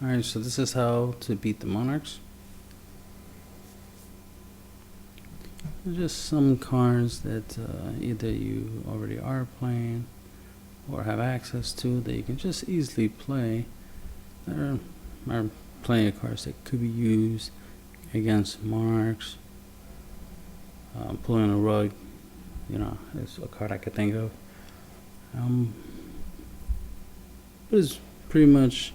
Alright, so this is how to beat the Monarchs. Just some cards that either you already are playing or have access to that you can just easily play. There are plenty of cards that could be used against Monarchs. Pulling a rug, you know, is a card I could think of. But it's pretty much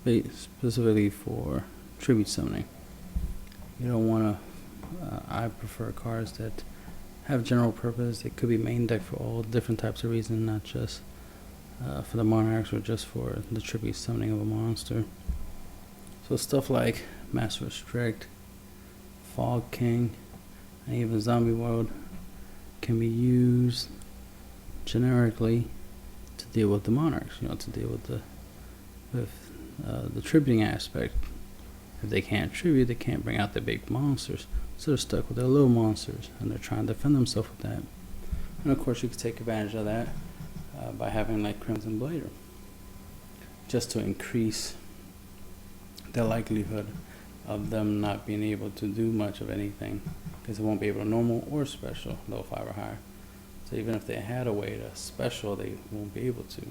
specifically for tribute summoning. You don't want to. I prefer cards that have general purpose. It could be main deck for all different types of reasons, not just for the Monarchs or just for the tribute summoning of a monster. So stuff like Master Restrict, Fog King, and even Zombie World can be used generically to deal with the Monarchs. You know, to deal with the tributing aspect. If they can't tribute, they can't bring out the big monsters. So they're stuck with their little monsters, and they're trying to defend themselves with that. And of course, you can take advantage of that by having like Crimson Blader, just to increase the likelihood of them not being able to do much of anything, because they won't be able to normal or special, level 5 or higher. So even if they had a way to special, they won't be able to.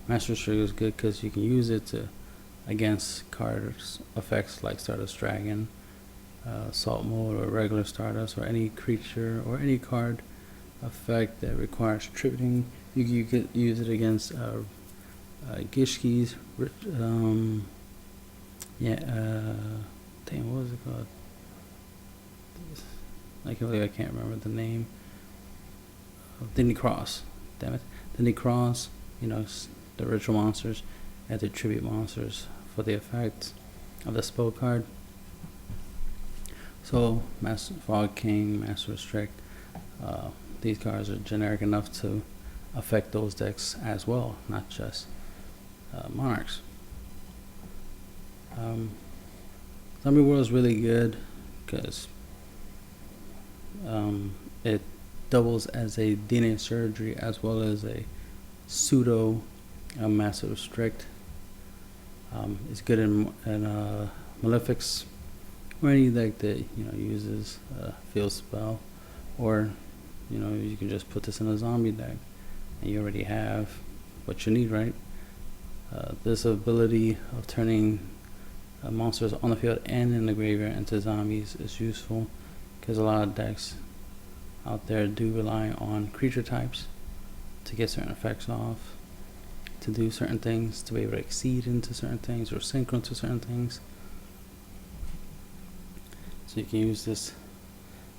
Master Restrict is good because you can use it against cards effects like Stardust Dragon, Salt Mode, or regular Stardust, or any creature or any card effect that requires tributing. You could use it against Gishki's. Dang, what was it called? I can't remember the name. Dinny Cross. Damn it, Dinny Cross. You know, the ritual monsters and the tribute monsters for the effect of the spell card. So Master Fog King, Master Restrict, these cards are generic enough to affect those decks as well, not just Monarchs. Zombie World is really good because it doubles as a DNA surgery as well as a pseudo Master Restrict. It's good in Malefics or any deck that uses field spell, or you can just put this in a zombie deck and you already have what you need, right? This ability of turning monsters on the field and in the graveyard into zombies is useful because a lot of decks out there do rely on creature types to get certain effects off, to do certain things, to be able to exceed into certain things or synchro to certain things. So you can use this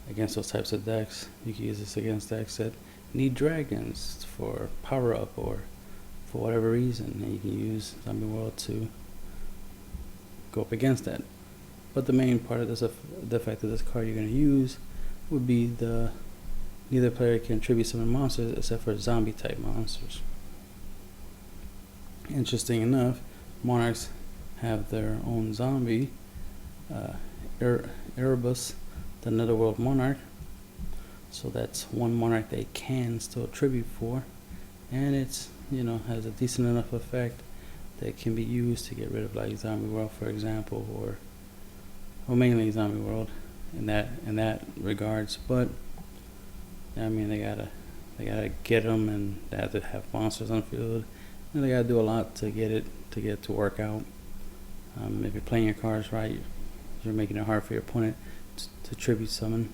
against those types of decks. You can use this against decks that need dragons for power up or for whatever reason, and you can use Zombie World to go up against that. But the main part of this, the effect of this card you're going to use, would be neither player can tribute summon monsters except for zombie type monsters. Interesting enough, Monarchs have their own zombie, Erebus, the Netherworld Monarch. So that's one Monarch they can still tribute for, and it's has a decent enough effect that can be used to get rid of like Zombie World, for example, or mainly Zombie World in that regards. But I mean, they gotta get them, and they have to have monsters on the field, and they gotta do a lot to get it to work out. If you're playing your cards right, you're making it hard for your opponent to tribute summon.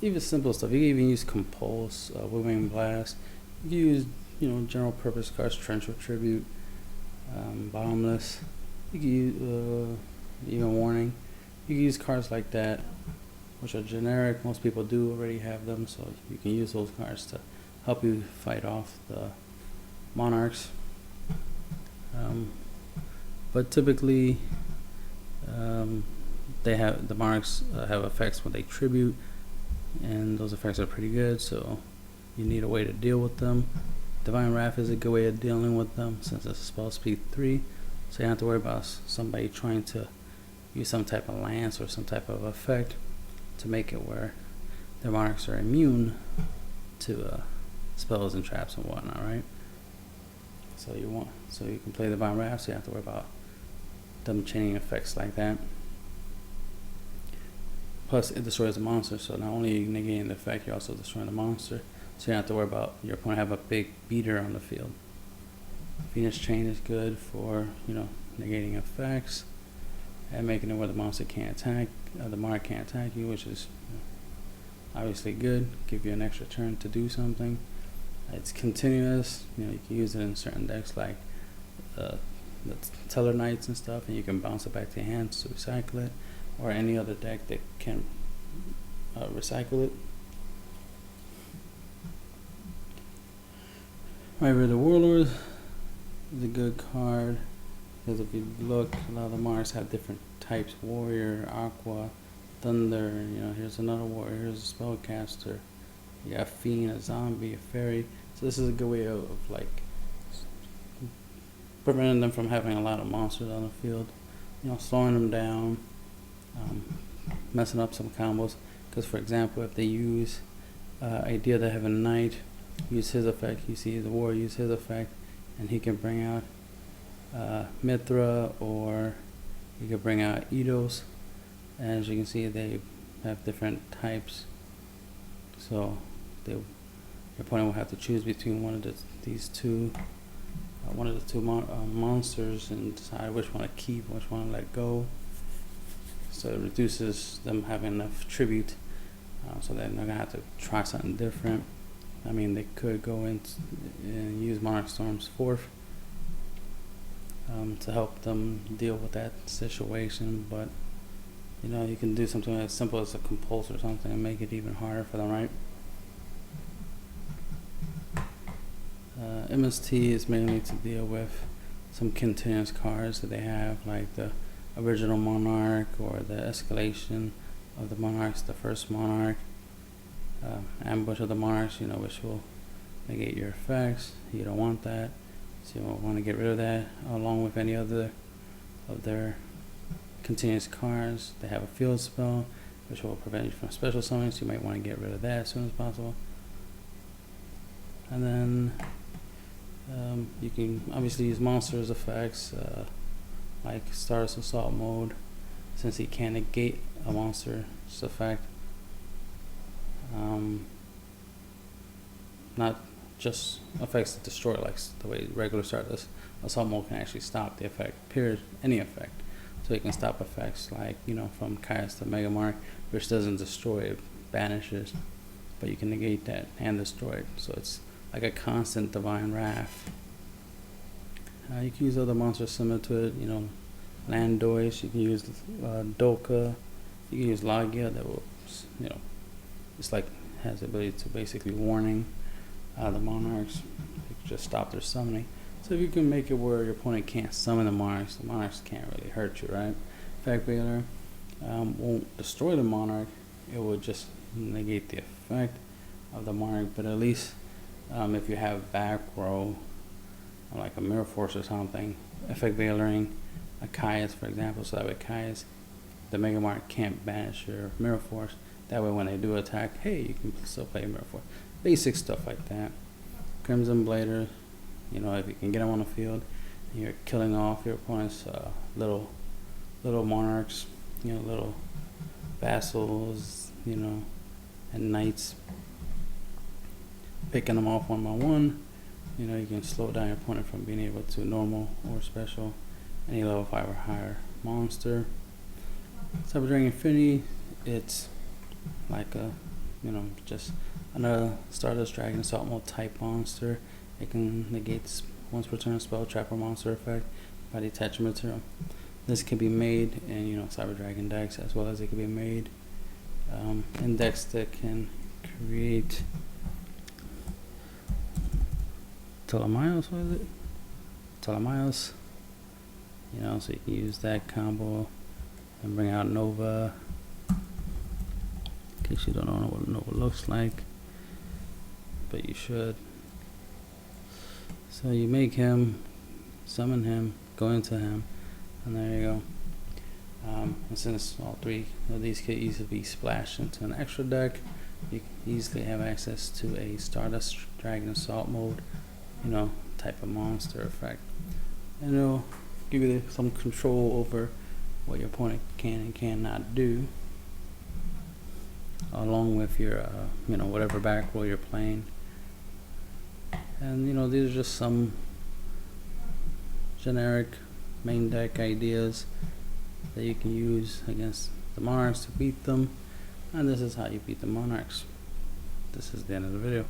Even simple stuff. You can even use Compulse, Withering Blast. You can use general purpose cards, Torrential Tribute, Bottomless. You can use even Warning. You can use cards like that, which are generic. Most people do already have them, so you can use those cards to help you fight off the Monarchs. But typically, the Monarchs have effects when they tribute, and those effects are pretty good. So you need a way to deal with them. Divine Wrath is a good way of dealing with them since it's a spell speed 3, so you don't have to worry about somebody trying to use some type of lance or some type of effect to make it where the Monarchs are immune to spells and traps and whatnot, right? So you can play the Divine Wrath, so you have to worry about them chaining effects like that. Plus, it destroys the monster, so not only are you negating the effect, you're also destroying the monster. So you don't have to worry about your opponent have a big beater on the field. Phoenix Chain is good for, negating effects and making it where the monster can't attack, the Monarch can't attack you, which is obviously good. Give you an extra turn to do something. It's continuous. You can use it in certain decks like the Teller Knights and stuff, and you can bounce it back to your hands to recycle it, or any other deck that can recycle it. River of the Warlord is a good card because if you look, a lot of the Monarchs have different types: Warrior, Aqua, Thunder. Here's another Warrior. Here's a Spellcaster. You got a Fiend, a Zombie, a Fairy. So this is a good way of like preventing them from having a lot of monsters on the field. Slowing them down, messing up some combos. Because for example, if they use idea that have a Knight, use his effect. You see the Warrior use his effect, and he can bring out Mithra, or he can bring out Eidos. And as you can see, they have different types. So your opponent will have to choose between one of these two, monsters, and decide which one to keep, which one to let go. So it reduces them having enough tribute, so they're not gonna have to try something different. I mean, they could go in and use Monarch Storm's 4th to help them deal with that situation, but you can do something as simple as a compulse or something and make it even harder for them, right? MST is mainly to deal with some continuous cards that they have, like the original Monarch or the escalation of the Monarchs, the first Monarch, ambush of the Monarchs, which will negate your effects. You don't want that, so you want to get rid of that, along with any other of their continuous cards. They have a field spell, which will prevent you from special summons, so you might want to get rid of that as soon as possible. And then you can obviously use monsters effects, like Stardust Assault mode, since he can negate a monster's effect. Not just effects that destroy, like the way regular Stardust Assault mode can actually stop the effect, period, any effect. So you can stop effects like, from Caius to Mega Mark, which doesn't destroy, it banishes, but you can negate that and destroy it. So it's like a constant Divine Wrath. You can use other monsters similar to it, Landois, you can use Doka, you can use Lagia that will, it's like has the ability to basically warning the Monarchs. You can just stop their summoning. So if you can make it where your opponent can't summon the Monarchs can't really hurt you, right? Effect Veiler won't destroy the Monarch, it will just negate the effect of the Monarch, but at least if you have back row, like a Mirror Force or something, Effect Veilering a Caius, for example, so that way Caius, the Mega Mark, can't banish your Mirror Force. That way when they do attack, hey, you can still play Mirror Force. Basic stuff like that. Crimson Blader, if you can get them on the field, you're killing off your opponent's little Monarchs, little vassals, and knights. Picking them off one by one, you can slow down your opponent from being able to normal or special any level 5 or higher monster. Cyber Dragon Infinity, it's like a, just another Stardust Dragon Assault mode type monster. It can negate once per turn spell, trap, or monster effect by detaching material. This can be made in Cyber Dragon decks, as well as it can be made in decks that can create Telemios, what is it? Telemios. So you can use that combo and bring out Nova. In case you don't know what Nova looks like, but you should. So you make him, summon him, go into him, and there you go. And since all three of these could easily be splashed into an extra deck, you can easily have access to a Stardust Dragon Assault mode, you know, type of monster effect. And it'll give you some control over what your opponent can and cannot do, along with your, you know, whatever back row you're playing. And, you know, these are just some generic main deck ideas that you can use against the Monarchs to beat them. And this is how you beat the Monarchs. This is the end of the video.